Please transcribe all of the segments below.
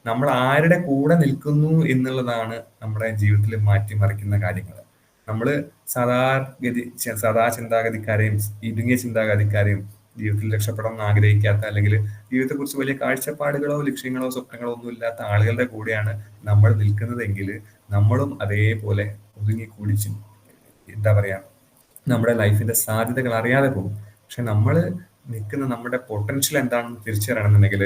നമ്മൾ ആരുടെ കൂടെ നിൽക്കുന്നു എന്നുള്ളതാണ് നമ്മുടെ ജീവിതത്തിൽ മാറ്റിമറിക്കുന്ന കാര്യങ്ങൾ. നമ്മൾ സദാ ചിന്താഗതിക്കാരെയും ഇടുങ്ങിയ ചിന്താഗതിക്കാരെയും ജീവിതത്തിൽ രക്ഷപ്പെടണം എന്ന് ആഗ്രഹിക്കാത്ത, അല്ലെങ്കിൽ ജീവിതത്തെക്കുറിച്ച് വലിയ കാഴ്ചപ്പാടുകളോ ലക്ഷ്യങ്ങളോ സ്വപ്നങ്ങളോ ഒന്നും ഇല്ലാത്ത ആളുകളുടെ കൂടെയാണ് നമ്മൾ നിൽക്കുന്നതെങ്കിൽ നമ്മളും അതേപോലെ ഒതുങ്ങിക്കൂടി എന്താ പറയാ, നമ്മുടെ ലൈഫിന്റെ സാധ്യതകൾ അറിയാതെ പോകും. പക്ഷെ നമ്മൾ നിൽക്കുന്ന നമ്മുടെ പൊട്ടൻഷ്യൽ എന്താണെന്ന് തിരിച്ചറിയണമെന്നുണ്ടെങ്കിൽ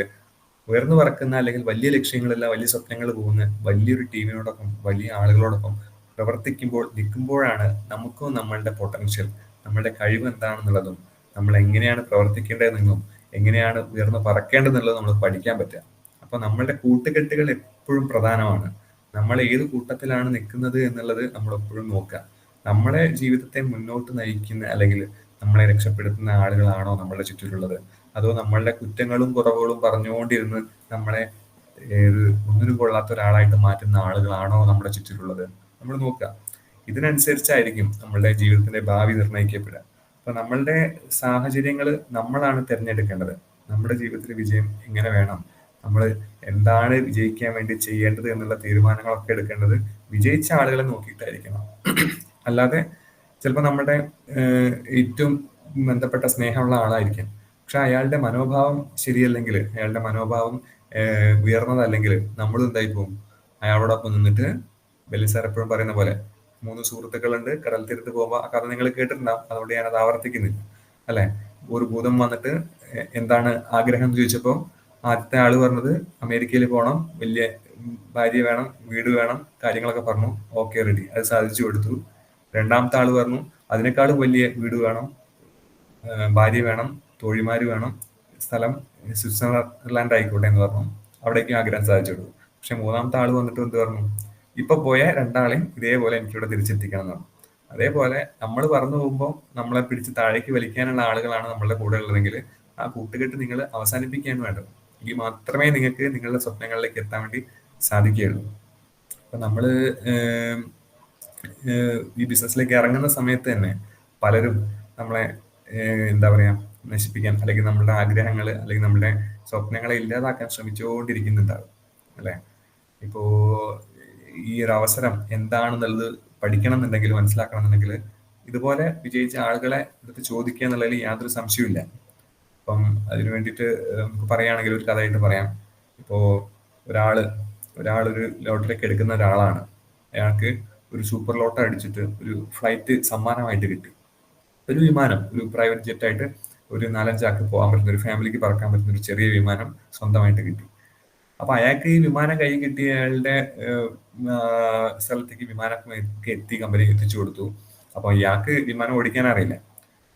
ഉയർന്നു പറക്കുന്ന, അല്ലെങ്കിൽ വലിയ ലക്ഷ്യങ്ങളില്ല വലിയ സ്വപ്നങ്ങൾ പോകുന്ന വലിയൊരു ടീമിനോടൊപ്പം വലിയ ആളുകളോടൊപ്പം പ്രവർത്തിക്കുമ്പോൾ നിൽക്കുമ്പോഴാണ് നമുക്കും നമ്മളുടെ പൊട്ടൻഷ്യൽ, നമ്മളുടെ കഴിവ് എന്താണെന്നുള്ളതും നമ്മൾ എങ്ങനെയാണ് പ്രവർത്തിക്കേണ്ടതെന്നും എങ്ങനെയാണ് ഉയർന്നു പറക്കേണ്ടതെന്നുള്ളത് നമ്മൾ പഠിക്കാൻ പറ്റുക. അപ്പൊ നമ്മളുടെ കൂട്ടുകെട്ടുകൾ എപ്പോഴും പ്രധാനമാണ്. നമ്മൾ ഏത് കൂട്ടത്തിലാണ് നിൽക്കുന്നത് എന്നുള്ളത് നമ്മൾ എപ്പോഴും നോക്കുക. നമ്മളെ ജീവിതത്തെ മുന്നോട്ട് നയിക്കുന്ന, അല്ലെങ്കിൽ നമ്മളെ രക്ഷപ്പെടുത്തുന്ന ആളുകളാണോ നമ്മളുടെ ചുറ്റിലുള്ളത്, അതോ നമ്മളുടെ കുറ്റങ്ങളും കുറവുകളും പറഞ്ഞുകൊണ്ടിരുന്ന് നമ്മളെ ഒന്നിനും കൊള്ളാത്ത ഒരാളായിട്ട് മാറ്റുന്ന ആളുകളാണോ നമ്മുടെ ചുറ്റിലുള്ളത്, നമ്മൾ നോക്കുക. ഇതിനനുസരിച്ചായിരിക്കും നമ്മളുടെ ജീവിതത്തിന്റെ ഭാവി നിർണ്ണയിക്കപ്പെടുക. അപ്പൊ നമ്മളുടെ സാഹചര്യങ്ങൾ നമ്മളാണ് തിരഞ്ഞെടുക്കേണ്ടത്. നമ്മുടെ ജീവിതത്തിൽ വിജയം എങ്ങനെ വേണം, നമ്മൾ എന്താണ് വിജയിക്കാൻ വേണ്ടി ചെയ്യേണ്ടത് എന്നുള്ള തീരുമാനങ്ങളൊക്കെ എടുക്കേണ്ടത് വിജയിച്ച ആളുകളെ നോക്കിയിട്ടായിരിക്കണം. അല്ലാതെ ചിലപ്പോൾ നമ്മുടെ ഏറ്റവും ബന്ധപ്പെട്ട സ്നേഹമുള്ള ആളായിരിക്കും, പക്ഷെ അയാളുടെ മനോഭാവം ശരിയല്ലെങ്കിൽ, അയാളുടെ മനോഭാവം ഉയർന്നതല്ലെങ്കിൽ നമ്മൾ എന്തായി പോകും, അയാളോടൊപ്പം നിന്നിട്ട് ബെല്ലി സാർ എപ്പോഴും പറയുന്ന പോലെ 3 സുഹൃത്തുക്കളുണ്ട് കടൽ തീരത്ത് പോകുമ്പോൾ, ആ കഥ നിങ്ങൾ കേട്ടിട്ടുണ്ടാവും, അതുകൊണ്ട് ഞാനത് ആവർത്തിക്കുന്നില്ല അല്ലെ. ഒരു ഭൂതം വന്നിട്ട് എന്താണ് ആഗ്രഹം എന്ന് ചോദിച്ചപ്പോൾ ആദ്യത്തെ ആള് പറഞ്ഞത് അമേരിക്കയിൽ പോകണം, വലിയ ഭാര്യ വേണം, വീട് വേണം, കാര്യങ്ങളൊക്കെ പറഞ്ഞു. ഓക്കെ, റെഡി, അത് സാധിച്ചു കൊടുത്തു. രണ്ടാമത്തെ ആള് പറഞ്ഞു അതിനേക്കാളും വലിയ വീട് വേണം, ഭാര്യ വേണം, തോഴിമാര് വേണം, സ്ഥലം സ്വിറ്റ്സർലാൻഡ് ആയിക്കോട്ടെ എന്ന് പറഞ്ഞു. അവിടേക്കും ആഗ്രഹം സാധിച്ചു കൊടുത്തു. പക്ഷെ മൂന്നാമത്തെ ആള് വന്നിട്ട് എന്ത് പറഞ്ഞു, ഇപ്പൊ പോയ രണ്ടാളെയും ഇതേപോലെ എനിക്കിവിടെ തിരിച്ചെത്തിക്കണം എന്ന് പറഞ്ഞു. അതേപോലെ നമ്മൾ പറന്നു പോകുമ്പോൾ നമ്മളെ പിടിച്ച് താഴേക്ക് വലിക്കാനുള്ള ആളുകളാണ് നമ്മളുടെ കൂടെ ഉള്ളതെങ്കിൽ ആ കൂട്ടുകെട്ട് നിങ്ങൾ അവസാനിപ്പിക്കുകയാണ് വേണ്ടത്. എങ്കിൽ മാത്രമേ നിങ്ങൾക്ക് നിങ്ങളുടെ സ്വപ്നങ്ങളിലേക്ക് എത്താൻ വേണ്ടി സാധിക്കുകയുള്ളൂ. അപ്പൊ നമ്മള് ഈ ബിസിനസ്സിലേക്ക് ഇറങ്ങുന്ന സമയത്ത് തന്നെ പലരും നമ്മളെ എന്താ പറയാ നശിപ്പിക്കാൻ, അല്ലെങ്കിൽ നമ്മുടെ ആഗ്രഹങ്ങൾ, അല്ലെങ്കിൽ നമ്മുടെ സ്വപ്നങ്ങളെ ഇല്ലാതാക്കാൻ ശ്രമിച്ചുകൊണ്ടിരിക്കുന്നുണ്ടാവും അല്ലെ. ഇപ്പോ ഈ ഒരു അവസരം എന്താണെന്നുള്ളത് പഠിക്കണം എന്നുണ്ടെങ്കിൽ, മനസ്സിലാക്കണം എന്നുണ്ടെങ്കിൽ ഇതുപോലെ വിജയിച്ച ആളുകളെ എടുത്ത് ചോദിക്കുക എന്നുള്ളതിൽ യാതൊരു സംശയമില്ല. അപ്പം അതിനു വേണ്ടിയിട്ട് നമുക്ക് പറയുകയാണെങ്കിൽ ഒരു കഥയായിട്ട് പറയാം. ഇപ്പോ ഒരാളൊരു ലോട്ടറിയൊക്കെ എടുക്കുന്ന ഒരാളാണ്. അയാൾക്ക് ഒരു സൂപ്പർ ലോട്ടറി അടിച്ചിട്ട് ഒരു ഫ്ലൈറ്റ് സമ്മാനമായിട്ട് കിട്ടി. ഒരു വിമാനം, ഒരു പ്രൈവറ്റ് ജെറ്റ് ആയിട്ട് ഒരു 4-5 ആൾക്ക് പോകാൻ പറ്റുന്ന, ഒരു ഫാമിലിക്ക് പറക്കാൻ പറ്റുന്ന ഒരു ചെറിയ വിമാനം സ്വന്തമായിട്ട് കിട്ടി. അപ്പൊ അയാൾക്ക് ഈ വിമാനം കൈ കിട്ടിയ അയാളുടെ സ്ഥലത്തേക്ക് വിമാനമൊക്കെ എത്തി, കമ്പനി എത്തിച്ചു കൊടുത്തു. അപ്പൊ ഇയാൾക്ക് വിമാനം ഓടിക്കാൻ അറിയില്ല.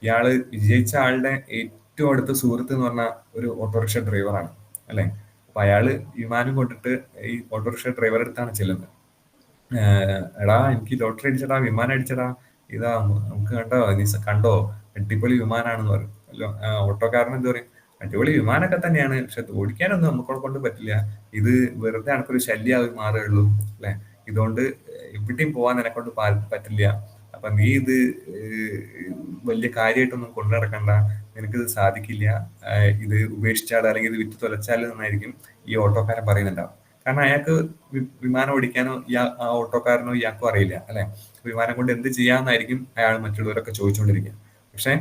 ഇയാള് വിജയിച്ച ആളുടെ ഏറ്റവും അടുത്ത സുഹൃത്ത് എന്ന് പറഞ്ഞ ഒരു ഓട്ടോറിക്ഷ ഡ്രൈവറാണ് അല്ലെ. അപ്പൊ അയാള് വിമാനം കൊണ്ടിട്ട് ഈ ഓട്ടോറിക്ഷ ഡ്രൈവർ അടുത്താണ് ചെല്ലുന്നത്. എടാ, എനിക്ക് ലോട്ടറി അടിച്ചടാ, വിമാനം അടിച്ചടാ, ഇതാ നമുക്ക് കണ്ടോ, നീ കണ്ടോ, അടിപൊളി വിമാനാണെന്ന് പറയും. ഓട്ടോക്കാരൻ എന്ത് പറയും, അടിപൊളി വിമാനമൊക്കെ തന്നെയാണ്, പക്ഷെ ഓടിക്കാനൊന്നും നമ്മളെ കൊണ്ട് പറ്റില്ല, ഇത് വെറുതെ എനിക്കൊരു ശല്യമായി മാറുകയുള്ളൂ അല്ലെ, ഇതുകൊണ്ട് എവിടെയും പോവാൻ എന്നെ കൊണ്ട് പറ്റില്ല. അപ്പൊ നീ ഇത് വലിയ കാര്യമായിട്ടൊന്നും കൊണ്ടു നടക്കണ്ട, നിനക്കിത് സാധിക്കില്ല, ഇത് ഉപേക്ഷിച്ചാൽ അല്ലെങ്കിൽ ഇത് വിറ്റ് തൊലച്ചാൽ എന്നായിരിക്കും ഈ ഓട്ടോക്കാരൻ പറയുന്നുണ്ടാവും. കാരണം അയാൾക്ക് വിമാനം ഓടിക്കാനോ ആ ഓട്ടോക്കാരനോ ഇയാൾക്കും അറിയില്ല അല്ലെ. വിമാനം കൊണ്ട് എന്ത് ചെയ്യാമെന്നായിരിക്കും അയാൾ മറ്റുള്ളവരൊക്കെ ചോദിച്ചുകൊണ്ടിരിക്കുക. പക്ഷെ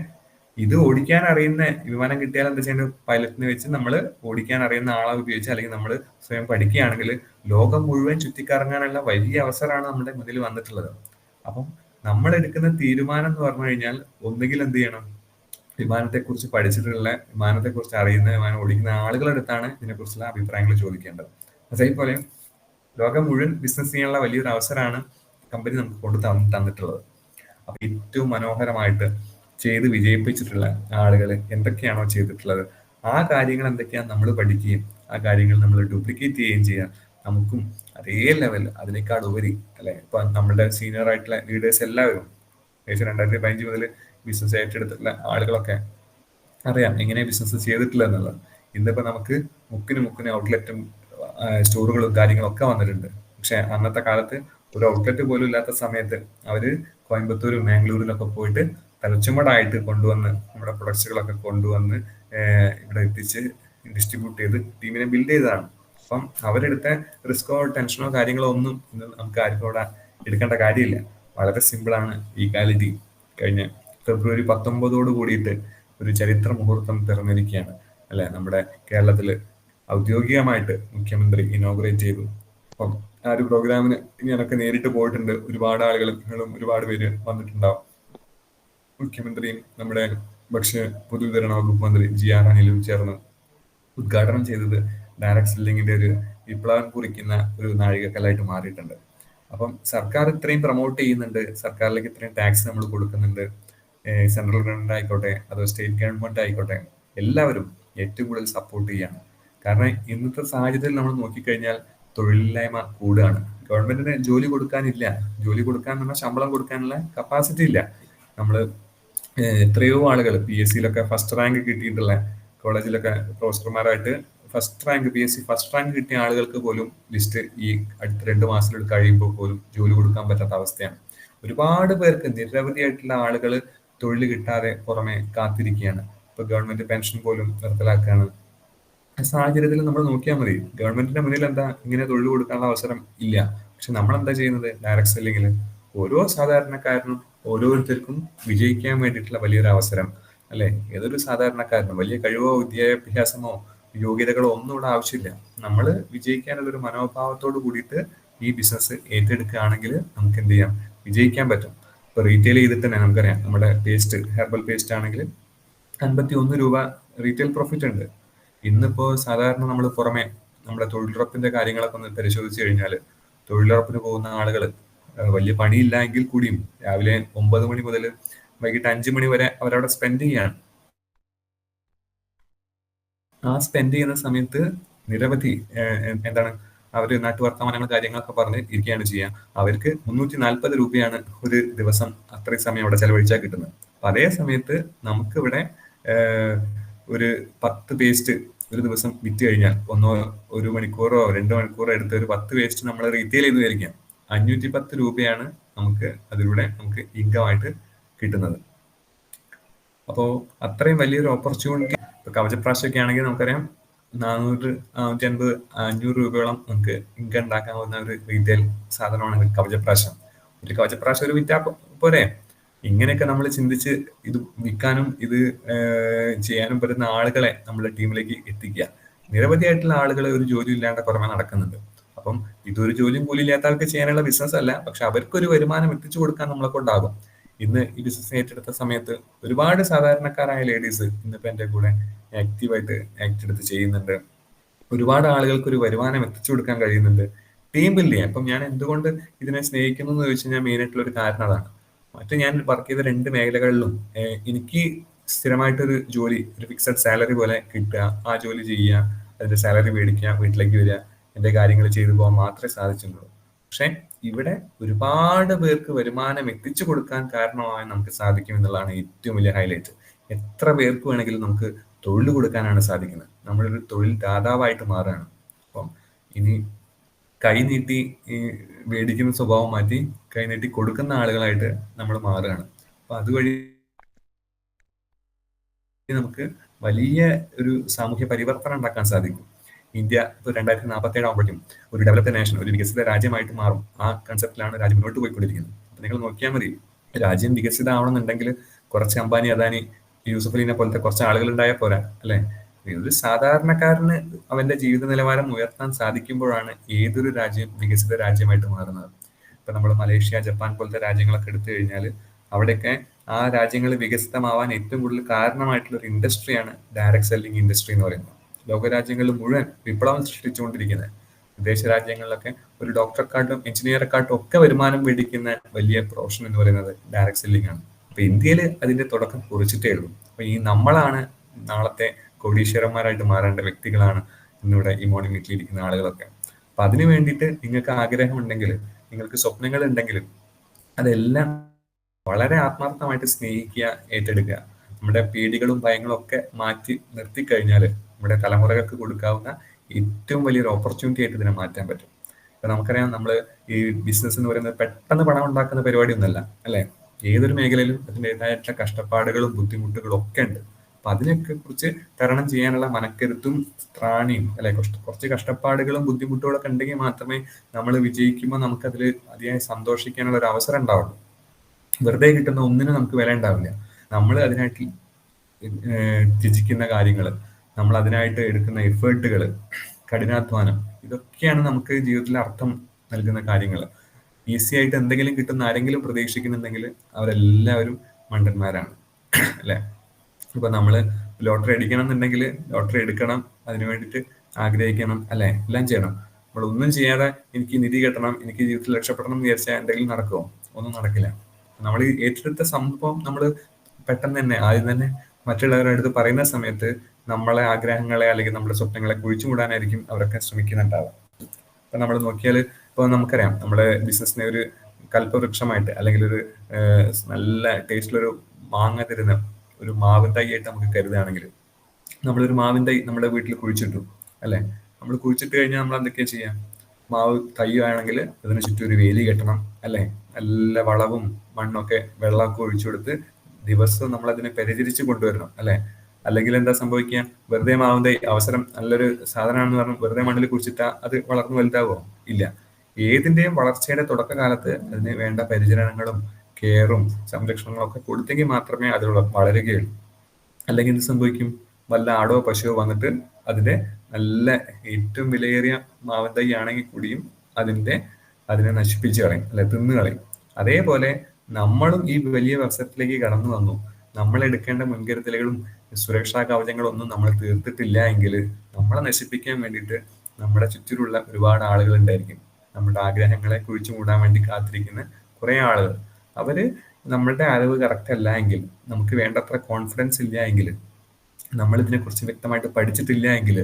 ഇത് ഓടിക്കാൻ അറിയുന്ന, വിമാനം കിട്ടിയാൽ എന്താ ചെയ്യുന്നത്, പൈലറ്റിനെ വെച്ച് നമ്മൾ ഓടിക്കാൻ അറിയുന്ന ആളെ ഉപയോഗിച്ച്, അല്ലെങ്കിൽ നമ്മൾ സ്വയം പഠിക്കുകയാണെങ്കിൽ ലോകം മുഴുവൻ ചുറ്റിക്കറങ്ങാനുള്ള വലിയ അവസരമാണ് നമ്മുടെ മുന്നിൽ വന്നിട്ടുള്ളത്. അപ്പം നമ്മൾ എടുക്കുന്ന തീരുമാനം എന്ന് പറഞ്ഞു കഴിഞ്ഞാൽ ഒന്നുകിൽ എന്ത് ചെയ്യണം, വിമാനത്തെക്കുറിച്ച് പഠിച്ചിട്ടുള്ള, വിമാനത്തെക്കുറിച്ച് അറിയുന്ന, വിമാനം ഓടിക്കുന്ന ആളുകളുടെ അടുത്താണ് ഇതിനെക്കുറിച്ചുള്ള അഭിപ്രായങ്ങൾ ചോദിക്കേണ്ടത്. അതേപോലെ ലോകം മുഴുവൻ ബിസിനസ് ചെയ്യാനുള്ള വലിയൊരു അവസരമാണ് കമ്പനി നമുക്ക് കൊണ്ട് തന്നിട്ടുള്ളത്. അപ്പൊ ഏറ്റവും മനോഹരമായിട്ട് ചെയ്ത് വിജയിപ്പിച്ചിട്ടുള്ള ആളുകൾ എന്തൊക്കെയാണോ ചെയ്തിട്ടുള്ളത്, ആ കാര്യങ്ങൾ എന്തൊക്കെയാണ് നമ്മൾ പഠിക്കുകയും ആ കാര്യങ്ങൾ നമ്മൾ ഡ്യൂപ്ലിക്കേറ്റ് ചെയ്യുകയും ചെയ്യാം. നമുക്കും അതേ ലെവൽ, അതിനേക്കാൾ ഉപരി അല്ലെ. ഇപ്പൊ നമ്മളുടെ സീനിയർ ആയിട്ടുള്ള ലീഡേഴ്സ് എല്ലാവരും ഏകദേശം 2015 മുതൽ ബിസിനസ് ഏറ്റെടുത്തിട്ടുള്ള ആളുകളൊക്കെ അറിയാം എങ്ങനെ ബിസിനസ് ചെയ്തിട്ടില്ല എന്നുള്ളത്. ഇന്നിപ്പോ നമുക്ക് മുക്കിന് ഔട്ട്ലെറ്റും സ്റ്റോറുകളും കാര്യങ്ങളൊക്കെ വന്നിട്ടുണ്ട്. പക്ഷെ അന്നത്തെ കാലത്ത് ഒരു ഔട്ട്ലെറ്റ് പോലും ഇല്ലാത്ത സമയത്ത് അവര് കോയമ്പത്തൂരും മാംഗ്ലൂരിലൊക്കെ പോയിട്ട് തലച്ചുമടായിട്ട് കൊണ്ടുവന്ന് നമ്മുടെ പ്രൊഡക്ട്സുകളൊക്കെ കൊണ്ടുവന്ന് ഇവിടെ എത്തിച്ച് ഡിസ്ട്രിബ്യൂട്ട് ചെയ്ത് ടീമിനെ ബിൽഡ് ചെയ്തതാണ്. അപ്പം അവരെടുത്ത റിസ്കോ ടെൻഷനോ കാര്യങ്ങളോ ഒന്നും ഇന്ന് നമുക്ക് ആർക്കും ഇവിടെ എടുക്കേണ്ട കാര്യമില്ല. വളരെ സിമ്പിളാണ്. ഈക്വാലിറ്റി കഴിഞ്ഞ ഫെബ്രുവരി 19 കൂടിയിട്ട് ഒരു ചരിത്ര മുഹൂർത്തം പിറന്നിരിക്കുകയാണ് അല്ലെ. നമ്മുടെ കേരളത്തില് ഔദ്യോഗികമായിട്ട് മുഖ്യമന്ത്രി ഇനോഗ്രേറ്റ് ചെയ്തു. അപ്പം ആ ഒരു പ്രോഗ്രാമിന് ഞാനൊക്കെ നേരിട്ട് പോയിട്ടുണ്ട്. ഒരുപാട് ആളുകൾ, നിങ്ങളും ഒരുപാട് പേര് വന്നിട്ടുണ്ടാവും. മുഖ്യമന്ത്രിയും നമ്മുടെ ഭക്ഷ്യ പൊതുവിതരണ വകുപ്പ് മന്ത്രി GR അനിലും ചേർന്ന് ഉദ്ഘാടനം ചെയ്തത് ഡയറക്ട് സെല്ലിങ്ങിന്റെ ഒരു വിപ്ലവം കുറിക്കുന്ന ഒരു നാഴികക്കല്ലായിട്ട് മാറിയിട്ടുണ്ട്. അപ്പം സർക്കാർ ഇത്രയും പ്രൊമോട്ട് ചെയ്യുന്നുണ്ട്, സർക്കാരിലേക്ക് ഇത്രയും ടാക്സ് നമ്മൾ കൊടുക്കുന്നുണ്ട്, സെൻട്രൽ ഗവൺമെന്റ് ആയിക്കോട്ടെ അതോ സ്റ്റേറ്റ് ഗവൺമെന്റ് ആയിക്കോട്ടെ, എല്ലാവരും ഏറ്റവും കൂടുതൽ സപ്പോർട്ട് ചെയ്യാണ്. കാരണം ഇന്നത്തെ സാഹചര്യത്തിൽ നമ്മൾ നോക്കിക്കഴിഞ്ഞാൽ തൊഴിലില്ലായ്മ കൂടുകയാണ്. ഗവൺമെന്റിന് ജോലി കൊടുക്കാനില്ല, ജോലി കൊടുക്കാൻ പറഞ്ഞാൽ ശമ്പളം കൊടുക്കാനുള്ള കപ്പാസിറ്റി ഇല്ല. നമ്മള് എത്രയോ ആളുകൾ PSC ഫസ്റ്റ് റാങ്ക് കിട്ടിയിട്ടുള്ള, കോളേജിലൊക്കെ പ്രൊഫസർമാരായിട്ട് first rank PSC first rank കിട്ടിയ ആളുകൾക്ക് പോലും ലിസ്റ്റ് ഈ അടുത്ത 2 മാസത്തിൽ കഴിയുമ്പോൾ പോലും ജോലി കൊടുക്കാൻ പറ്റാത്ത അവസ്ഥയാണ്. ഒരുപാട് പേർക്ക്, നിരവധിയായിട്ടുള്ള ആളുകൾ തൊഴിൽ കിട്ടാതെ പുറമെ കാത്തിരിക്കുകയാണ്. ഇപ്പൊ ഗവൺമെന്റ് പെൻഷൻ പോലും നിർത്തലാക്കുകയാണ്. സാഹചര്യത്തിൽ നമ്മൾ നോക്കിയാൽ മതി, ഗവൺമെന്റിന്റെ മുന്നിൽ എന്താ ഇങ്ങനെ തൊഴിൽ കൊടുക്കാനുള്ള അവസരം ഇല്ല. പക്ഷെ നമ്മൾ എന്താ ചെയ്യുന്നത്? ഡയറക്ട് സെല്ലിങ്ങിൽ ഓരോ സാധാരണക്കാരനും ഓരോരുത്തർക്കും വിജയിക്കാൻ വേണ്ടിയിട്ടുള്ള വലിയൊരു അവസരം അല്ലെ. ഏതൊരു സാധാരണക്കാരനും വലിയ കഴിവോ വിദ്യാഭ്യാസമോ യോഗ്യതകളോ ഒന്നും ഇവിടെ ആവശ്യമില്ല. നമ്മൾ വിജയിക്കാനുള്ള ഒരു മനോഭാവത്തോട് കൂടിയിട്ട് ഈ ബിസിനസ് ഏറ്റെടുക്കുകയാണെങ്കിൽ നമുക്ക് എന്ത് ചെയ്യാം? വിജയിക്കാൻ പറ്റും. ഇപ്പൊ റീറ്റെയിൽ ചെയ്തിട്ട് തന്നെ നമുക്കറിയാം, നമ്മുടെ പേസ്റ്റ്, ഹെർബൽ പേസ്റ്റ് ആണെങ്കിൽ 51 രൂപ റീറ്റെയിൽ പ്രോഫിറ്റ് ഉണ്ട്. ഇന്നിപ്പോ സാധാരണ നമ്മൾ പുറമെ നമ്മുടെ തൊഴിലുറപ്പിന്റെ കാര്യങ്ങളൊക്കെ ഒന്ന് പരിശോധിച്ചു കഴിഞ്ഞാൽ, തൊഴിലുറപ്പിന് പോകുന്ന ആളുകൾ വലിയ പണിയില്ല എങ്കിൽ കൂടിയും രാവിലെ 9 മണി മുതൽ വൈകിട്ട് 5 മണി വരെ അവരവിടെ സ്പെൻഡ് ചെയ്യാണ്. ആ സ്പെൻഡ് ചെയ്യുന്ന സമയത്ത് നിരവധി എന്താണ് അവര് നാട്ടുവർത്തമാനങ്ങൾ കാര്യങ്ങളൊക്കെ പറഞ്ഞ് ഇരിക്കുകയാണ് ചെയ്യുക. അവർക്ക് 340 രൂപയാണ് ഒരു ദിവസം അത്രയും സമയം അവിടെ ചെലവഴിച്ചാൽ കിട്ടുന്നത്. അപ്പൊ അതേ സമയത്ത് നമുക്കിവിടെ ഒരു 10 പേസ്റ്റ് ഒരു ദിവസം വിറ്റ് കഴിഞ്ഞാൽ, ഒരു മണിക്കൂറോ 2 മണിക്കൂറോ എടുത്ത് ഒരു 10 പേസ്റ്റ് നമ്മൾ റീറ്റെയിൽ ചെയ്ത് വിചാരിക്കാം, 510 രൂപയാണ് നമുക്ക് അതിലൂടെ നമുക്ക് ഇൻകം ആയിട്ട് കിട്ടുന്നത്. അപ്പോൾ അത്രയും വലിയൊരു ഓപ്പർച്യൂണിറ്റി. ഇപ്പൊ കവചപ്രാശമൊക്കെ ആണെങ്കിൽ നമുക്കറിയാം 400, 450, 500 രൂപയോളം നമുക്ക് ഇൻകം ഉണ്ടാക്കാവുന്ന ഒരു റീറ്റെയിൽ സാധനമാണ് കവചപ്രാശം. ഒരു കവചപ്രാശം ഒരു വിറ്റാ പോരെ. ഇങ്ങനെയൊക്കെ നമ്മൾ ചിന്തിച്ച് ഇത് വിൽക്കാനും ഇത് ചെയ്യാനും പറ്റുന്ന ആളുകളെ നമ്മുടെ ടീമിലേക്ക് എത്തിക്കുക. നിരവധിയായിട്ടുള്ള ആളുകൾ ഒരു ജോലി ഇല്ലാണ്ട് പുറമെ നടക്കുന്നുണ്ട്. അപ്പം ഇതൊരു ജോലിയും കൂലി ഇല്ലാത്ത ആൾക്ക് ചെയ്യാനുള്ള ബിസിനസ് അല്ല, പക്ഷെ അവർക്കൊരു വരുമാനം എത്തിച്ചു കൊടുക്കാൻ നമ്മളെ കൊണ്ടാകും. ഇന്ന് ഈ ബിസിനസ് ഏറ്റെടുത്ത സമയത്ത് ഒരുപാട് സാധാരണക്കാരായ ലേഡീസ് ഇന്നിപ്പോ എന്റെ കൂടെ ആക്റ്റീവായിട്ട് ആക്ട് എടുത്ത് ചെയ്യുന്നുണ്ട്. ഒരുപാട് ആളുകൾക്ക് ഒരു വരുമാനം എത്തിച്ചു കൊടുക്കാൻ കഴിയുന്നുണ്ട്. ടീം ബിൽഡ് ചെയ്യാൻ. അപ്പം ഞാൻ എന്തുകൊണ്ട് ഇതിനെ സ്നേഹിക്കുന്നു എന്ന് ചോദിച്ചു കഴിഞ്ഞാൽ മെയിൻ ആയിട്ടുള്ള ഒരു കാരണം അതാണ്. മറ്റു ഞാൻ വർക്ക് ചെയ്ത 2 മേഖലകളിലും എനിക്ക് സ്ഥിരമായിട്ടൊരു ജോലി, ഒരു ഫിക്സഡ് സാലറി പോലെ കിട്ടുക, ആ ജോലി ചെയ്യുക, അതിന്റെ സാലറി മേടിക്കുക, വീട്ടിലേക്ക് വരിക, എന്റെ കാര്യങ്ങൾ ചെയ്തു പോകാൻ മാത്രമേ സാധിച്ചുള്ളൂ. പക്ഷെ ഇവിടെ ഒരുപാട് പേർക്ക് വരുമാനം എത്തിച്ചു കൊടുക്കാൻ കാരണമായി നമുക്ക് സാധിക്കും എന്നുള്ളതാണ് ഏറ്റവും വലിയ ഹൈലൈറ്റ്. എത്ര പേർക്ക് വേണമെങ്കിലും നമുക്ക് തൊഴിൽ കൊടുക്കാനാണ് സാധിക്കുന്നത്. നമ്മളൊരു തൊഴിൽ ദാതാവായിട്ട് മാറുകയാണ്. അപ്പം ഇനി കൈനീട്ടി ഈ മേടിക്കുന്ന സ്വഭാവം മാറ്റി കൈനീട്ടി കൊടുക്കുന്ന ആളുകളായിട്ട് നമ്മൾ മാറുകയാണ്. അപ്പൊ അതുവഴി നമുക്ക് വലിയ ഒരു സാമൂഹ്യ പരിവർത്തനം ഉണ്ടാക്കാൻ സാധിക്കും. ഇന്ത്യ ഇപ്പോൾ 2047 ആകുമ്പോഴേക്കും ഒരു ഡെവലപ്ഡ് നേഷൻ, ഒരു വികസിത രാജ്യമായിട്ട് മാറും. ആ കൺസെപ്റ്റിലാണ് രാജ്യം മുന്നോട്ട് പോയിക്കൊണ്ടിരിക്കുന്നത്. അപ്പൊ നിങ്ങൾ നോക്കിയാൽ മതി, രാജ്യം വികസിതമാവണമെന്നുണ്ടെങ്കിൽ കുറച്ച് അംബാനി, അദാനി, യൂസഫ് അലിനെ പോലത്തെ കുറച്ച് ആളുകൾ ഉണ്ടായാൽ പോരാ അല്ലെ. ഒരു സാധാരണക്കാരന് അവന്റെ ജീവിത നിലവാരം ഉയർത്താൻ സാധിക്കുമ്പോഴാണ് ഏതൊരു രാജ്യം വികസിത രാജ്യമായിട്ട് മാറുന്നത്. ഇപ്പൊ നമ്മൾ മലേഷ്യ, ജപ്പാൻ പോലത്തെ രാജ്യങ്ങളൊക്കെ എടുത്തു കഴിഞ്ഞാൽ അവിടെയൊക്കെ ആ രാജ്യങ്ങൾ വികസിതമാവാൻ ഏറ്റവും കൂടുതൽ കാരണമായിട്ടുള്ള ഒരു ഇൻഡസ്ട്രിയാണ് ഡയറക്ട് സെല്ലിംഗ് ഇൻഡസ്ട്രി എന്ന് പറയുന്നത്. ലോകരാജ്യങ്ങളിൽ മുഴുവൻ വിപ്ലവം സൃഷ്ടിച്ചുകൊണ്ടിരിക്കുന്നത്. വിദേശ രാജ്യങ്ങളിലൊക്കെ ഒരു ഡോക്ടറെക്കാട്ടും എഞ്ചിനീയറെക്കാട്ടും ഒക്കെ വരുമാനം മേടിക്കുന്ന വലിയ പ്രൊഫഷൻ എന്ന് പറയുന്നത് ഡയറക്ട് സെല്ലിംഗ് ആണ്. അപ്പൊ ഇന്ത്യയിൽ അതിന്റെ തുടക്കം കുറിച്ചിട്ടേ ഉള്ളൂ. അപ്പൊ ഈ നമ്മളാണ് നാളത്തെ കോടീശ്വരന്മാരായിട്ട് മാറേണ്ട വ്യക്തികളാണ് ഇന്നിവിടെ ഈ മോർണിംഗ് മീറ്റിൽ ഇരിക്കുന്ന ആളുകളൊക്കെ. അപ്പൊ അതിനു വേണ്ടിയിട്ട് നിങ്ങൾക്ക് ആഗ്രഹം ഉണ്ടെങ്കിൽ, നിങ്ങൾക്ക് സ്വപ്നങ്ങൾ ഉണ്ടെങ്കിൽ, അതെല്ലാം വളരെ ആത്മാർത്ഥമായിട്ട് സ്നേഹിക്കുക, ഏറ്റെടുക്കുക. നമ്മുടെ പേടികളും ഭയങ്ങളും ഒക്കെ മാറ്റി നിർത്തിക്കഴിഞ്ഞാൽ നമ്മുടെ തലമുറകൾക്ക് കൊടുക്കാവുന്ന ഏറ്റവും വലിയൊരു ഓപ്പർച്യൂണിറ്റി ആയിട്ട് ഇതിനെ മാറ്റാൻ പറ്റും. ഇപ്പൊ നമുക്കറിയാം, നമ്മൾ ഈ ബിസിനസ് എന്ന് പറയുന്നത് പെട്ടെന്ന് പണം ഉണ്ടാക്കുന്ന പരിപാടി ഒന്നല്ല അല്ലെ. ഏതൊരു മേഖലയിലും അതിൻ്റെതായിട്ടുള്ള കഷ്ടപ്പാടുകളും ബുദ്ധിമുട്ടുകളും ഒക്കെ ഉണ്ട്. അപ്പൊ അതിനൊക്കെ കുറിച്ച് തരണം ചെയ്യാനുള്ള മനക്കരുത്തും ത്രാണിയും അല്ലെ, കുറച്ച് കഷ്ടപ്പാടുകളും ബുദ്ധിമുട്ടുകളൊക്കെ ഉണ്ടെങ്കിൽ മാത്രമേ നമ്മൾ വിജയിക്കുമ്പോൾ നമുക്കതിൽ അതിയായി സന്തോഷിക്കാനുള്ള ഒരു അവസരം ഉണ്ടാവുള്ളൂ. വെറുതെ കിട്ടുന്ന ഒന്നിനും നമുക്ക് വില ഉണ്ടാവില്ല. നമ്മൾ അതിനായിട്ട് ത്യജിക്കുന്ന കാര്യങ്ങൾ, നമ്മൾ അതിനായിട്ട് എടുക്കുന്ന എഫേർട്ടുകൾ, കഠിനാധ്വാനം, ഇതൊക്കെയാണ് നമുക്ക് ജീവിതത്തിൽ അർത്ഥം നൽകുന്ന കാര്യങ്ങൾ. ഈസി ആയിട്ട് എന്തെങ്കിലും കിട്ടുന്ന ആരെങ്കിലും പ്രതീക്ഷിക്കുന്നുണ്ടെങ്കിൽ അവരെല്ലാവരും മണ്ടന്മാരാണ്, അല്ലെ? ഇപ്പൊ നമ്മള് ലോട്ടറി അടിക്കണം എന്നുണ്ടെങ്കിൽ ലോട്ടറി എടുക്കണം, അതിനു വേണ്ടിയിട്ട് ആഗ്രഹിക്കണം, അല്ലെ? എല്ലാം ചെയ്യണം. നമ്മൾ ഒന്നും ചെയ്യാതെ എനിക്ക് നിധി കിട്ടണം, എനിക്ക് ജീവിതത്തിൽ രക്ഷപ്പെടണം എന്ന് വിചാരിച്ചാൽ എന്തെങ്കിലും നടക്കുമോ? ഒന്നും നടക്കില്ല. നമ്മൾ ഏറ്റെടുത്ത സംഭവം നമ്മൾ പെട്ടെന്ന് തന്നെ ആദ്യം തന്നെ മറ്റുള്ളവരുടെ അടുത്ത് പറയുന്ന സമയത്ത് നമ്മളെ ആഗ്രഹങ്ങളെ അല്ലെങ്കിൽ നമ്മുടെ സ്വപ്നങ്ങളെ കുഴിച്ചു മൂടാനായിരിക്കും അവരൊക്കെ ശ്രമിക്കുന്നുണ്ടാവുക. ഇപ്പൊ നമ്മൾ നോക്കിയാൽ ഇപ്പൊ നമുക്കറിയാം, നമ്മുടെ ബിസിനസ്സിനെ ഒരു കൽപ്പവൃക്ഷമായിട്ട് അല്ലെങ്കിൽ ഒരു നല്ല ടേസ്റ്റിലൊരു മാങ്ങ തരുന്ന ഒരു മാവിൻ തൈയായിട്ട് നമുക്ക് കരുതുകയാണെങ്കിൽ, നമ്മളൊരു മാവിൻ തൈ നമ്മുടെ വീട്ടിൽ കുഴിച്ചിട്ടു, അല്ലെ? നമ്മൾ കുഴിച്ചിട്ട് കഴിഞ്ഞാൽ നമ്മൾ എന്തൊക്കെയാ ചെയ്യാം? മാവ് തൈ ആണെങ്കിൽ അതിന് ചുറ്റും ഒരു വേലി കെട്ടണം, അല്ലെ? നല്ല വളവും മണ്ണൊക്കെ വെള്ളമൊക്കെ ഒഴിച്ചു കൊടുത്ത് ദിവസവും നമ്മൾ അതിനെ പരിചരിച്ച് കൊണ്ടുവരണം, അല്ലെ? അല്ലെങ്കിൽ എന്താ സംഭവിക്കുക? വെറുതെ മാവും തൈ അവസരം നല്ലൊരു സാധനമാണെന്ന് പറഞ്ഞ് വെറുതെ മണ്ണിൽ കുഴിച്ചിട്ടാ അത് വളർന്നു വലുതാവോ? ഇല്ല. ഏതിന്റെയും വളർച്ചയുടെ തുടക്കകാലത്ത് അതിന് വേണ്ട പരിചരണങ്ങളും കെയറും സംരക്ഷണങ്ങളും ഒക്കെ കൊടുത്തെങ്കിൽ മാത്രമേ അത് വളരുകയുള്ളൂ. അല്ലെങ്കിൽ എന്ത് സംഭവിക്കും? വല്ല ആടോ പശുവോ വന്നിട്ട് അതിന്റെ നല്ല ഏറ്റവും വിലയേറിയ മാവൻ തൈ ആണെങ്കിൽ കൂടിയും അതിനെ നശിപ്പിച്ച് കളയും, അല്ലെ? തിന്നു കളയും. അതേപോലെ നമ്മളും ഈ വലിയ അവസരത്തിലേക്ക് കടന്നു വന്നു. നമ്മൾ എടുക്കേണ്ട മുൻകരുതലുകളും സുരക്ഷാ കവചങ്ങളും ഒന്നും നമ്മൾ തീർത്തിട്ടില്ല എങ്കിൽ നമ്മളെ നശിപ്പിക്കാൻ വേണ്ടിയിട്ട് നമ്മുടെ ചുറ്റിലുള്ള ഒരുപാട് ആളുകൾ ഉണ്ടായിരിക്കും. നമ്മുടെ ആഗ്രഹങ്ങളെ കുഴിച്ചു മൂടാൻ വേണ്ടി കാത്തിരിക്കുന്ന കുറെ ആളുകൾ. അവര് നമ്മളുടെ അറിവ് കറക്റ്റ് അല്ല എങ്കിൽ, നമുക്ക് വേണ്ടത്ര കോൺഫിഡൻസ് ഇല്ല എങ്കിൽ, നമ്മൾ ഇതിനെക്കുറിച്ച് വ്യക്തമായിട്ട് പഠിച്ചിട്ടില്ല എങ്കിൽ,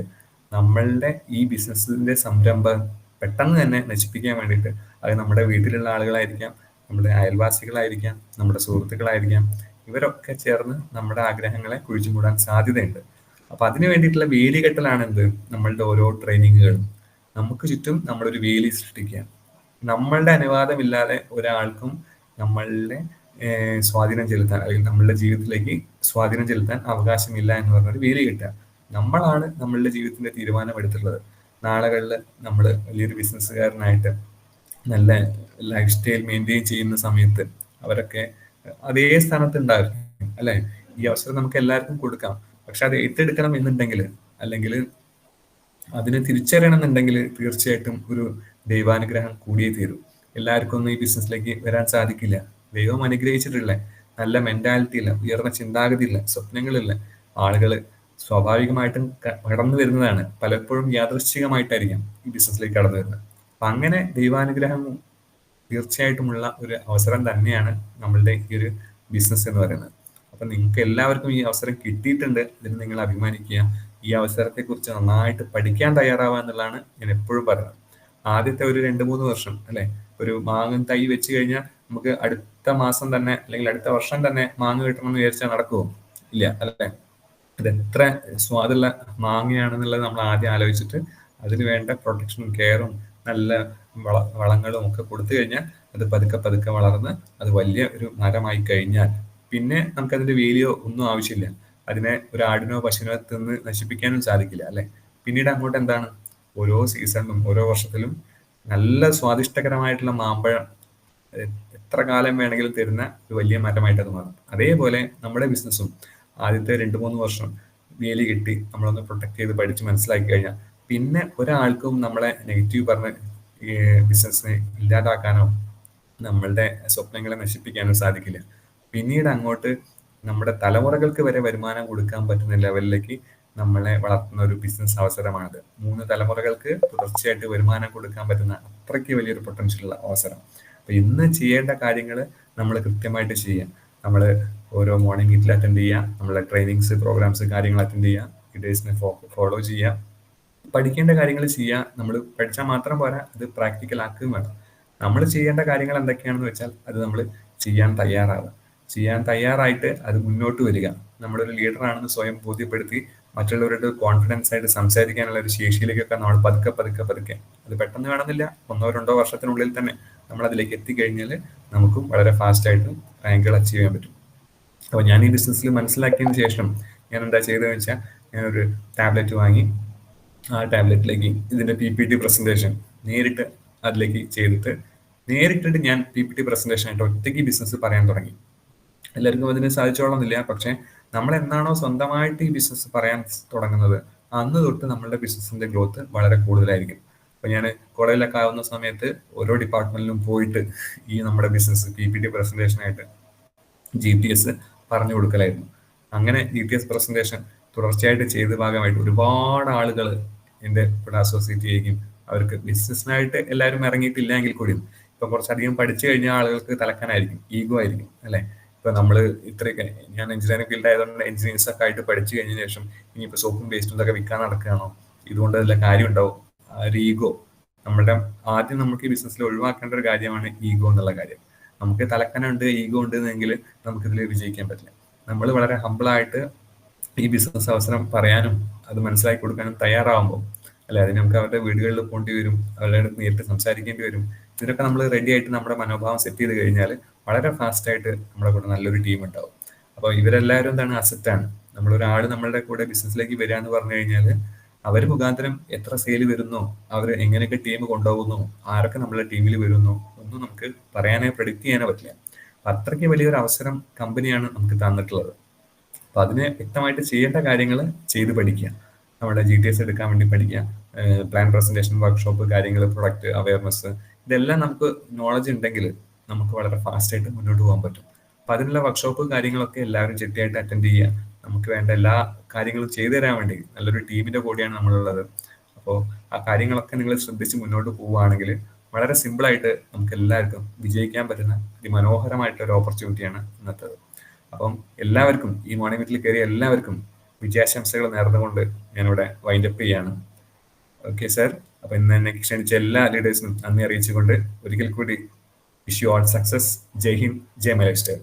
നമ്മളുടെ ഈ ബിസിനസ്സിന്റെ സംരംഭം പെട്ടെന്ന് തന്നെ നശിപ്പിക്കാൻ വേണ്ടിയിട്ട്, അത് നമ്മുടെ വീട്ടിലുള്ള ആളുകളായിരിക്കാം, നമ്മുടെ അയൽവാസികളായിരിക്കാം, നമ്മുടെ സുഹൃത്തുക്കളായിരിക്കാം, ഇവരൊക്കെ ചേർന്ന് നമ്മുടെ ആഗ്രഹങ്ങളെ കുഴിച്ചു മൂടാൻ സാധ്യതയുണ്ട്. അപ്പൊ അതിന് വേണ്ടിയിട്ടുള്ള വേലി കെട്ടലാണ് എന്ത്? നമ്മളുടെ ഓരോ ട്രെയിനിങ്ങുകളും. നമുക്ക് ചുറ്റും നമ്മളൊരു വേലി സൃഷ്ടിക്കുക. നമ്മളുടെ അനുവാദമില്ലാതെ ഒരാൾക്കും നമ്മളുടെ സ്വാധീനം ചെലുത്താൻ അല്ലെങ്കിൽ നമ്മളുടെ ജീവിതത്തിലേക്ക് സ്വാധീനം ചെലുത്താൻ അവകാശമില്ല എന്ന് പറഞ്ഞൊരു വേലി കിട്ടുക. നമ്മളാണ് നമ്മളുടെ ജീവിതത്തിന്റെ തീരുമാനം എടുത്തിട്ടുള്ളത്. നാളുകളിൽ നമ്മൾ വലിയൊരു ബിസിനസ്സുകാരനായിട്ട് നല്ല ലൈഫ് സ്റ്റൈൽ മെയിൻറ്റെയിൻ ചെയ്യുന്ന സമയത്ത് അവരൊക്കെ അതേ സ്ഥാനത്ത് ഉണ്ടാകും, അല്ലെ? ഈ അവസരം നമുക്ക് എല്ലാവർക്കും കൊടുക്കാം. പക്ഷെ അത് ഏറ്റെടുക്കണം എന്നുണ്ടെങ്കിൽ, അല്ലെങ്കിൽ അതിനെ തിരിച്ചറിയണം എന്നുണ്ടെങ്കിൽ തീർച്ചയായിട്ടും ഒരു ദൈവാനുഗ്രഹം കൂടിയേ തീരും. എല്ലാവർക്കും ഒന്നും ഈ ബിസിനസ്സിലേക്ക് വരാൻ സാധിക്കില്ല. ദൈവം അനുഗ്രഹിച്ചിട്ടുള്ള നല്ല മെന്റാലിറ്റി ഇല്ല, ഉയർന്ന ചിന്താഗതി ഇല്ല, സ്വപ്നങ്ങളില്ല ആളുകൾ സ്വാഭാവികമായിട്ടും കടന്നു വരുന്നതാണ്. പലപ്പോഴും യാദൃശ്ചികമായിട്ടായിരിക്കാം ഈ ബിസിനസ്സിലേക്ക് കടന്നു വരുന്നത്. അപ്പൊ അങ്ങനെ ദൈവാനുഗ്രഹം തീർച്ചയായിട്ടുമുള്ള ഒരു അവസരം തന്നെയാണ് നമ്മളുടെ ഈ ഒരു ബിസിനസ് എന്ന് പറയുന്നത്. അപ്പൊ നിങ്ങൾക്ക് എല്ലാവർക്കും ഈ അവസരം കിട്ടിയിട്ടുണ്ട്, ഇതിന് നിങ്ങൾ അഭിമാനിക്കുക. ഈ അവസരത്തെ കുറിച്ച് നന്നായിട്ട് പഠിക്കാൻ തയ്യാറാവുക എന്നുള്ളതാണ് ഞാൻ എപ്പോഴും പറയുന്നത്. ആദ്യത്തെ ഒരു 2-3 വർഷം, അല്ലെ, ഒരു മാങ്ങ തൈ വെച്ച് കഴിഞ്ഞാൽ നമുക്ക് അടുത്ത മാസം തന്നെ അല്ലെങ്കിൽ അടുത്ത വർഷം തന്നെ മാങ്ങ കിട്ടണമെന്ന് വിചാരിച്ചാൽ നടക്കുമോ? ഇല്ല, അല്ലെ? ഇത് എത്ര സ്വാദുള്ള മാങ്ങയാണെന്നുള്ളത് നമ്മൾ ആദ്യം ആലോചിച്ചിട്ട് അതിന് വേണ്ട പ്രൊട്ടക്ഷനും കെയറും നല്ല വളങ്ങളും ഒക്കെ കൊടുത്തു കഴിഞ്ഞാൽ അത് പതുക്കെ പതുക്കെ വളർന്ന് അത് വലിയ ഒരു മരമായി കഴിഞ്ഞാൽ പിന്നെ നമുക്കതിന്റെ വേലിയോ ഒന്നും ആവശ്യമില്ല. അതിനെ ഒരു ആടിനോ പശുവിനോ തിന്ന് നശിപ്പിക്കാനും സാധിക്കില്ല, അല്ലെ? പിന്നീട് അങ്ങോട്ട് എന്താണ്? ഓരോ സീസണിലും ഓരോ വർഷത്തിലും നല്ല സ്വാദിഷ്ടകരമായിട്ടുള്ള മാമ്പഴം എത്ര കാലം വേണമെങ്കിലും തരുന്ന ഒരു വലിയ മരമായിട്ട് അത് മാറും. അതേപോലെ നമ്മുടെ ബിസിനസ്സും ആദ്യത്തെ 2-3 വർഷം വേലി കെട്ടി നമ്മളൊന്ന് പ്രൊട്ടക്ട് ചെയ്ത് പഠിച്ച് മനസ്സിലാക്കി കഴിഞ്ഞാൽ പിന്നെ ഒരാൾക്കും നമ്മളെ നെഗറ്റീവ് പറഞ്ഞ് ബിസിനസ്സിനെ ഇല്ലാതാക്കാനോ നമ്മളുടെ സ്വപ്നങ്ങളെ നശിപ്പിക്കാനോ സാധിക്കില്ല. പിന്നീട് അങ്ങോട്ട് നമ്മുടെ തലമുറകൾക്ക് വരെ വരുമാനം കൊടുക്കാൻ പറ്റുന്ന ലെവലിലേക്ക് നമ്മളെ വളർത്തുന്ന ഒരു ബിസിനസ് അവസരമാണിത്. 3 തലമുറകൾക്ക് തുടർച്ചയായിട്ട് വരുമാനം കൊടുക്കാൻ പറ്റുന്ന അത്രയ്ക്ക് വലിയൊരു പൊട്ടൻഷ്യലുള്ള അവസരം. അപ്പൊ ഇന്ന് ചെയ്യേണ്ട കാര്യങ്ങൾ നമ്മൾ കൃത്യമായിട്ട് ചെയ്യാം. നമ്മൾ ഓരോ മോർണിംഗ് മീറ്റിൽ അറ്റൻഡ് ചെയ്യുക, നമ്മളെ ട്രെയിനിങ്സ് പ്രോഗ്രാംസ് കാര്യങ്ങൾ അറ്റൻഡ് ചെയ്യുക, ലീഡേഴ്സിനെ ഫോളോ ചെയ്യുക, പഠിക്കേണ്ട കാര്യങ്ങൾ ചെയ്യുക. നമ്മൾ പഠിച്ചാൽ മാത്രം പോരാ, അത് പ്രാക്ടിക്കൽ ആക്കുകയും വേണം. നമ്മൾ ചെയ്യേണ്ട കാര്യങ്ങൾ എന്തൊക്കെയാണെന്ന് വെച്ചാൽ അത് നമ്മൾ ചെയ്യാൻ തയ്യാറായിട്ട് അത് മുന്നോട്ട് വരിക. നമ്മളൊരു ലീഡറാണെന്ന് സ്വയം ബോധ്യപ്പെടുത്തി മറ്റുള്ളവരുടെ കോൺഫിഡൻസ് ആയിട്ട് സംസാരിക്കാനുള്ള ഒരു ശേഷിയിലേക്കൊക്കെ നമ്മൾ പതുക്കെ അത് പെട്ടെന്ന് വേണമെന്നില്ല, 1-2 വർഷത്തിനുള്ളിൽ തന്നെ നമ്മൾ അതിലേക്ക് എത്തിക്കഴിഞ്ഞാൽ നമുക്കും വളരെ ഫാസ്റ്റ് ആയിട്ട് റാങ്കുകൾ അച്ചീവ് ചെയ്യാൻ പറ്റും. അപ്പോൾ ഞാൻ ഈ ബിസിനസ്സിൽ മനസ്സിലാക്കിയതിന് ശേഷം ഞാൻ എന്താ ചെയ്തതെന്ന് വെച്ചാൽ ഞാനൊരു ടാബ്ലറ്റ് വാങ്ങി ആ ടാബ്ലറ്റിലേക്ക് ഇതിന്റെ PPT പ്രസന്റേഷൻ നേരിട്ട് അതിലേക്ക് ചെയ്തിട്ട് നേരിട്ടിട്ട് ഞാൻ PPT പ്രസന്റേഷൻ ആയിട്ട് ഒറ്റയ്ക്ക് ബിസിനസ് പറയാൻ തുടങ്ങി. എല്ലാവർക്കും അതിന് സാധിച്ചോളന്നില്ല. പക്ഷെ നമ്മൾ എന്നാണോ സ്വന്തമായിട്ട് ഈ ബിസിനസ് പറയാൻ തുടങ്ങുന്നത് അന്ന് തൊട്ട് നമ്മളുടെ ബിസിനസിന്റെ ഗ്രോത്ത് വളരെ കൂടുതലായിരിക്കും. അപ്പൊ ഞാൻ കോളേജിലൊക്കെ ആവുന്ന സമയത്ത് ഓരോ ഡിപ്പാർട്ട്മെന്റിലും പോയിട്ട് ഈ നമ്മുടെ ബിസിനസ് PPT പ്രസന്റേഷൻ ആയിട്ട് GTS പറഞ്ഞു കൊടുക്കലായിരുന്നു. അങ്ങനെ GTS പ്രസന്റേഷൻ തുടർച്ചയായിട്ട് ചെയ്ത ഭാഗമായിട്ട് ഒരുപാട് ആളുകൾ എൻ്റെ കൂടെ അസോസിയേറ്റ് ചെയ്യുകയും അവർക്ക് ബിസിനസ്സിനായിട്ട് എല്ലാവരും ഇറങ്ങിയിട്ടില്ല എങ്കിൽ കൂടിയും ഇപ്പൊ കുറച്ചധികം പഠിച്ചു കഴിഞ്ഞ ആളുകൾക്ക് തലക്കാനായിരിക്കും, ഈഗോ ആയിരിക്കും അല്ലെ. ഇപ്പൊ നമ്മള് ഇത്രയൊക്കെ ഞാൻ എഞ്ചിനീയറിംഗ് ഫീൽഡ് ആയതുകൊണ്ട് എഞ്ചിനീയേഴ്സ് ഒക്കെ ആയിട്ട് പഠിച്ചു കഴിഞ്ഞ ശേഷം ഇനിയിപ്പോ സോപ്പും പേസ്റ്റും ഇതൊക്കെ വിൽക്കാൻ നടക്കുകയാണോ, ഇതുകൊണ്ട് വല്ല കാര്യം ഉണ്ടാവും, ആ ഒരു ഈഗോ നമ്മുടെ ആദ്യം നമുക്ക് ഈ ബിസിനസ്സിൽ ഒഴിവാക്കേണ്ട ഒരു കാര്യമാണ് ഈഗോ എന്നുള്ള കാര്യം. നമുക്ക് തലക്കനുണ്ട്, ഈഗോ ഉണ്ട് എന്നെങ്കിൽ നമുക്കിതിൽ വിജയിക്കാൻ പറ്റില്ല. നമ്മൾ വളരെ ഹമ്പിളായിട്ട് ഈ ബിസിനസ് അവസരം പറയാനും അത് മനസ്സിലാക്കി കൊടുക്കാനും തയ്യാറാവുമ്പോൾ അല്ലെ, അതിന് നമുക്ക് അവരുടെ വീടുകളിൽ പോകേണ്ടി വരും, അവരുടെ അടുത്ത് നേരിട്ട് സംസാരിക്കേണ്ടി വരും. ഇതിനൊക്കെ നമ്മൾ റെഡി ആയിട്ട് നമ്മുടെ മനോഭാവം സെറ്റ് ചെയ്ത് കഴിഞ്ഞാൽ വളരെ ഫാസ്റ്റ് ആയിട്ട് നമ്മുടെ കൂടെ നല്ലൊരു ടീം ഉണ്ടാവും. അപ്പോൾ ഇവരെല്ലാവരും എന്താണ്, അസറ്റാണ്. നമ്മളൊരാൾ നമ്മളുടെ കൂടെ ബിസിനസ്സിലേക്ക് വരിക എന്ന് പറഞ്ഞു കഴിഞ്ഞാൽ അവർ മുഖാന്തരം എത്ര സെയിൽ വരുന്നോ, അവർ എങ്ങനെയൊക്കെ ടീം കൊണ്ടുപോകുന്നു, ആരൊക്കെ നമ്മളെ ടീമിൽ വരുന്നു ഒന്നും നമുക്ക് പറയാനോ പ്രെഡിക്റ്റ് ചെയ്യാനോ പറ്റില്ല. അപ്പൊ അത്രയ്ക്ക് വലിയൊരു അവസരം കമ്പനിയാണ് നമുക്ക് തന്നിട്ടുള്ളത്. അപ്പൊ അതിന് വ്യക്തമായിട്ട് ചെയ്യേണ്ട കാര്യങ്ങൾ ചെയ്ത് പഠിക്കുക. നമ്മുടെ GTS എടുക്കാൻ വേണ്ടി പഠിക്കുക, പ്ലാൻ പ്രസന്റേഷൻ, വർക്ക്ഷോപ്പ് കാര്യങ്ങൾ, പ്രൊഡക്റ്റ് അവയർനെസ്, ഇതെല്ലാം നമുക്ക് നോളജ് ഉണ്ടെങ്കിൽ നമുക്ക് വളരെ ഫാസ്റ്റ് ആയിട്ട് മുന്നോട്ട് പോകാൻ പറ്റും. അപ്പൊ അതിനുള്ള വർക്ക്ഷോപ്പ് കാര്യങ്ങളൊക്കെ എല്ലാവരും ചിട്ടയായിട്ട് അറ്റൻഡ് ചെയ്യുക. നമുക്ക് വേണ്ട എല്ലാ കാര്യങ്ങളും ചെയ്തു തരാൻ വേണ്ടി നല്ലൊരു ടീമിന്റെ കൂടെയാണ് നമ്മളുള്ളത്. അപ്പോൾ ആ കാര്യങ്ങളൊക്കെ നിങ്ങൾ ശ്രദ്ധിച്ച് മുന്നോട്ട് പോവുകയാണെങ്കിൽ വളരെ സിമ്പിളായിട്ട് നമുക്ക് എല്ലാവർക്കും വിജയിക്കാൻ പറ്റുന്ന അതിമനോഹരമായിട്ടൊരു ഓപ്പർച്യൂണിറ്റിയാണ് ഇന്നത്തേത്. അപ്പം എല്ലാവർക്കും ഈ മോർണിംഗ് മീറ്റിൽ കയറിയ എല്ലാവർക്കും വിജയാശംസകൾ നേർന്നുകൊണ്ട് ഞാനിവിടെ വൈൻഡപ്പ് ചെയ്യാണ്. Okay sir. അപ്പൊ ഇന്ന് എന്നെ ക്ഷണിച്ച എല്ലാ ലീഡേഴ്സിനും നന്ദി അറിയിച്ചുകൊണ്ട് ഒരിക്കൽ കൂടി wish you all success. Jai Hind, Jai my life style.